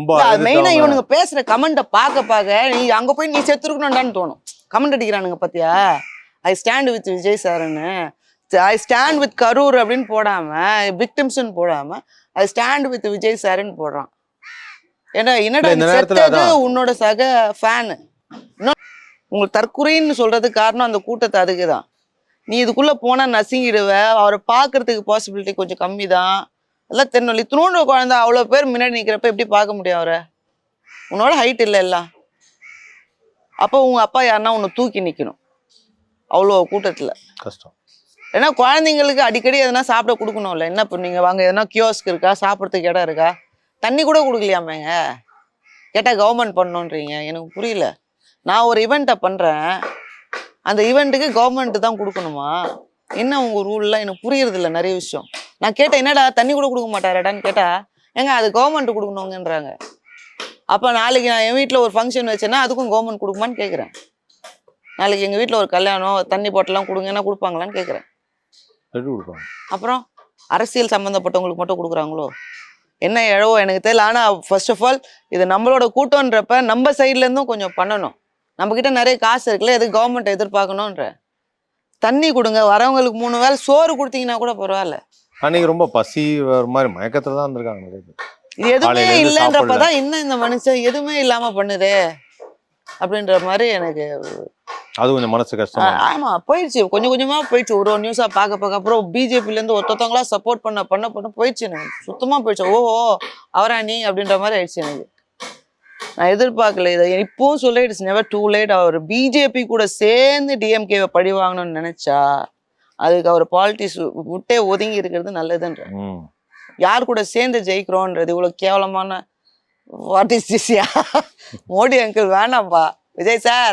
ரொம்ப மெயினா இவனுங்க பேசுற கமெண்ட்டை பார்க்க நீ அங்க போய் நீ செத்துருக்கணும்டான்னு தோணும். கமெண்ட் அடிக்கிறானுங்க பாத்தியா, ஐ ஸ்டாண்ட் வித் விஜய் சார்ன்னு, ஐ ஸ்டாண்ட் வித் கரூர் அப்படின்னு போடாம, விக்டிம்ஸ்ன்னு போடாம ஐ ஸ்டாண்ட் வித் விஜய் சார்ன்னு போடுறான். ஏன்னா என்னடா செத்தது உன்னோட சக ஃபேனு. உங்களுக்கு தற்கொலைன்னு சொல்றதுக்கு காரணம் அந்த கூட்டத்தை அதுக்குதான். நீ இதுக்குள்ள போனா நசுங்கிடுவ. அவரை பாக்குறதுக்கு பாசிபிலிட்டி கொஞ்சம் கம்மி தான். எல்லாம் தென்னொல்லி இத்தினோண்டு குழந்தை அவ்வளோ பேர் முன்னாடி நிற்கிறப்ப எப்படி பார்க்க முடியும் அவரை? உன்னோட ஹைட் இல்லை எல்லாம். அப்போ உங்க அப்பா யாருன்னா உன்னை தூக்கி நிற்கணும் அவ்வளோ கூட்டத்தில். கஷ்டம். ஏன்னா குழந்தைங்களுக்கு அடிக்கடி எதனா சாப்பிட கொடுக்கணும்ல. என்ன பண்ணீங்க வாங்க, எதனா கியோஸ்க் இருக்கா, சாப்பிட்றதுக்கு இடம் இருக்கா, தண்ணி கூட கொடுக்கலையாமேங்க. கேட்டால் கவர்மெண்ட் பண்ணணுன்றீங்க. எனக்கு புரியல. நான் ஒரு ஈவெண்ட்டை பண்ணுறேன், அந்த ஈவெண்ட்டுக்கு கவர்மெண்ட்டு தான் கொடுக்கணுமா? என்ன உங்கள் ரூல்லாம் எனக்கு புரியறது இல்லை நிறைய விஷயம். நான் கேட்டேன், என்னடா தண்ணி கூட கொடுக்க மாட்டாராடான்னு கேட்டால், ஏங்க அது கவர்மெண்ட் கொடுக்கணுங்கன்றாங்க. அப்போ நாளைக்கு நான் என் வீட்டில் ஒரு ஃபங்க்ஷன் வச்சேன்னா அதுக்கும் கவர்மெண்ட் கொடுக்குமான்னு கேட்குறேன். நாளைக்கு எங்கள் வீட்டில் ஒரு கல்யாணம், தண்ணி போட்டெல்லாம் கொடுங்கன்னா கொடுப்பாங்களான்னு கேட்குறேன். அப்புறம் அரசியல் சம்மந்தப்பட்டவங்களுக்கு மட்டும் கொடுக்குறாங்களோ என்ன எழவோ எனக்கு தெரியல. ஆனால் ஃபர்ஸ்ட் ஆஃப் ஆல் இது நம்மளோட கூட்டம்ன்றப்ப நம்ம சைட்லேருந்தும் கொஞ்சம் பண்ணணும். நம்மக்கிட்ட நிறைய காசு இருக்குல்ல, எது கவர்மெண்ட் எதிர்பார்க்கணுன்ற. தண்ணி கொடுங்க, வரவங்களுக்கு 3 வேளை சோறு கொடுத்தீங்கன்னா கூட பரவாயில்ல. அன்னைக்கு ரொம்ப பசி ஒரு மாதிரி மயக்கத்துல தான் இருந்திருக்காங்க நிறைய பேர். இது எதுவுமே இல்லைன்றப்பதான் இன்னும் இந்த மனுஷன் எதுவுமே இல்லாம பண்ணுதே அப்படின்ற மாதிரி எனக்கு அது கொஞ்சம் மனசு கஷ்டம். ஆமா போயிடுச்சு, கொஞ்சம் கொஞ்சமா போயிடுச்சு. ஒரு நியூஸா பார்க்க அப்புறம் பிஜேபில இருந்து ஒருத்தவங்களா சப்போர்ட் பண்ண போயிடுச்சு. எனக்கு சுத்தமா போயிடுச்சு. ஓஹோ அவரா நீ அப்படின்ற மாதிரி ஆயிடுச்சு எனக்கு. நான் எதிர்பார்க்கல இதை. இப்பவும் சொல்ல இட்ஸ் நெவர் டூ லேட். அவர் பிஜேபி கூட சேர்ந்து டிஎம்கேவை பழி வாங்கணும்னு நினைச்சா அதுக்கு அவர் பாலிட்டிக்ஸ் விட்டே ஒதுங்கி இருக்கிறது நல்லதுன்ற. யார் கூட சேர்ந்து ஜெயிக்கிறோன்றது இவ்வளவு கேவலமான what is this? Modi uncle வேணாம்பா, விஜய் சார்